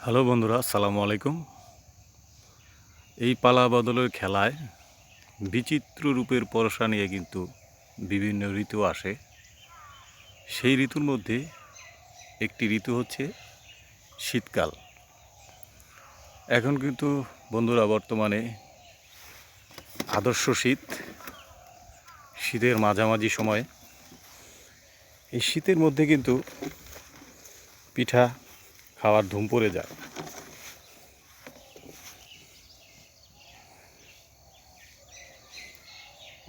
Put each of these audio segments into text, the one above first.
Hello বন্ধুরা, আসসালামু আলাইকুম। এই পালা বদলের খেলায় বিচিত্র রূপের পরশা নিয়ে কিন্তু বিভিন্ন ঋতু আসে। সেই ঋতুর মধ্যে একটি ঋতু হচ্ছে শীতকাল। এখন কিন্তু বন্ধুরা বর্তমানে আদর্শ শীতের মাঝামাঝি সময়। এই শীতের মধ্যে কিন্তু পিঠা খাওয়ার ধুম পড়ে যায়।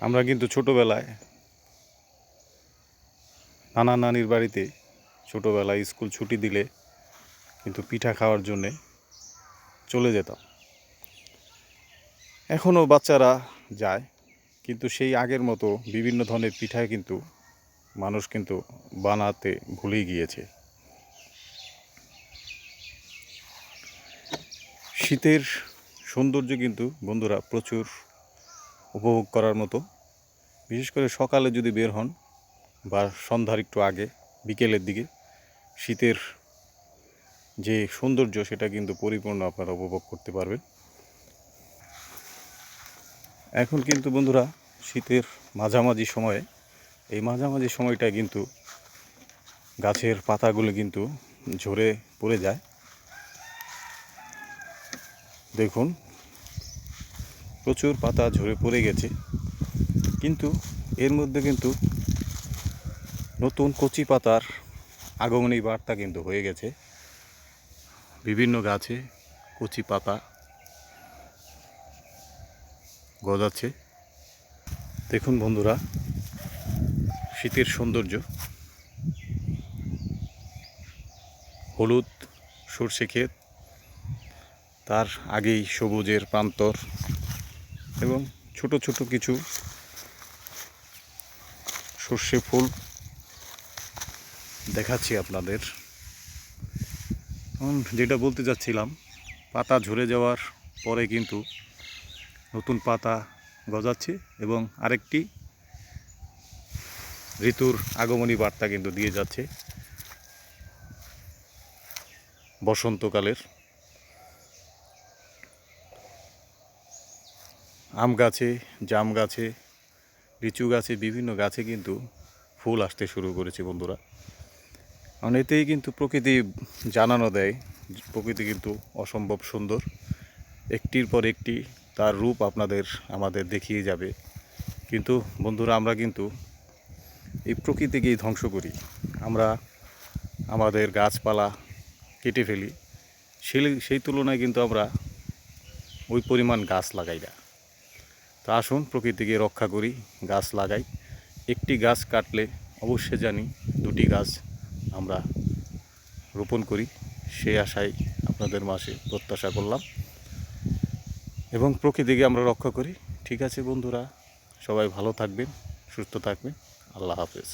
আমরা কিন্তু ছোটোবেলায় নানা নানির বাড়িতে ছোটোবেলায় স্কুল ছুটি দিলে কিন্তু পিঠা খাওয়ার জন্যে চলে যেতাম। এখনও বাচ্চারা যায়, কিন্তু সেই আগের মতো বিভিন্ন ধরনের পিঠা কিন্তু মানুষ কিন্তু বানাতে ভুলেই গিয়েছে। শীতের সৌন্দর্য কিন্তু বন্ধুরা প্রচুর উপভোগ করার মতো। বিশেষ করে সকালে যদি বের হন বা সন্ধ্যার একটু আগে বিকেলের দিকে শীতের যে সৌন্দর্য সেটা কিন্তু পরিপূর্ণ আপনারা উপভোগ করতে পারবেন। এখন কিন্তু বন্ধুরা শীতের মাঝামাঝি সময়ে, এই মাঝামাঝি সময়টায় কিন্তু গাছের পাতাগুলো কিন্তু ঝরে পড়ে যায়। দেখুন, প্রচুর পাতা ঝরে পড়ে গেছে, কিন্তু এর মধ্যে কিন্তু নতুন কচি পাতার আগমনী বার্তা কিন্তু হয়ে গেছে। বিভিন্ন গাছে কচি পাতা গজাচ্ছে। দেখুন বন্ধুরা, শীতের সৌন্দর্য। হলুদ সর্ষে ক্ষেত, তার আগেই সবুজের প্রান্তর এবং ছোট ছোট কিছু সর্ষে ফুল দেখাচ্ছি আপনাদের। যেটা বলতে যাচ্ছিলাম, পাতা ঝরে যাওয়ার পরে কিন্তু নতুন পাতা গজাচ্ছে এবং আরেকটি ঋতুর আগমনী বার্তা কিন্তু দিয়ে যাচ্ছে বসন্তকালের। আম গাছে, জাম গাছে, লিচু গাছে, বিভিন্ন গাছে কিন্তু ফুল আসতে শুরু করেছে বন্ধুরা। কারণ এতেই কিন্তু প্রকৃতি জানানো দেয়, প্রকৃতি কিন্তু অসম্ভব সুন্দর। একটির পর একটি তার রূপ আমাদের দেখিয়ে যাবে। কিন্তু বন্ধুরা, আমরা কিন্তু এই প্রকৃতিকেই ধ্বংস করি। আমরা আমাদের গাছপালা কেটে ফেলি, সেই তুলনায় কিন্তু আমরা ওই পরিমাণ গাছ লাগাই না। তা আসুন প্রকৃতিকে রক্ষা করি, গাছ লাগাই। একটি গাছ কাটলে অবশ্যই জানি দুটি গাছ আমরা রোপণ করি, সেই আশায় আপনাদের মাঝে প্রত্যাশা করলাম এবং প্রকৃতিকে আমরা রক্ষা করি। ঠিক আছে বন্ধুরা, সবাই ভালো থাকবেন, সুস্থ থাকবেন। আল্লাহ হাফেজ।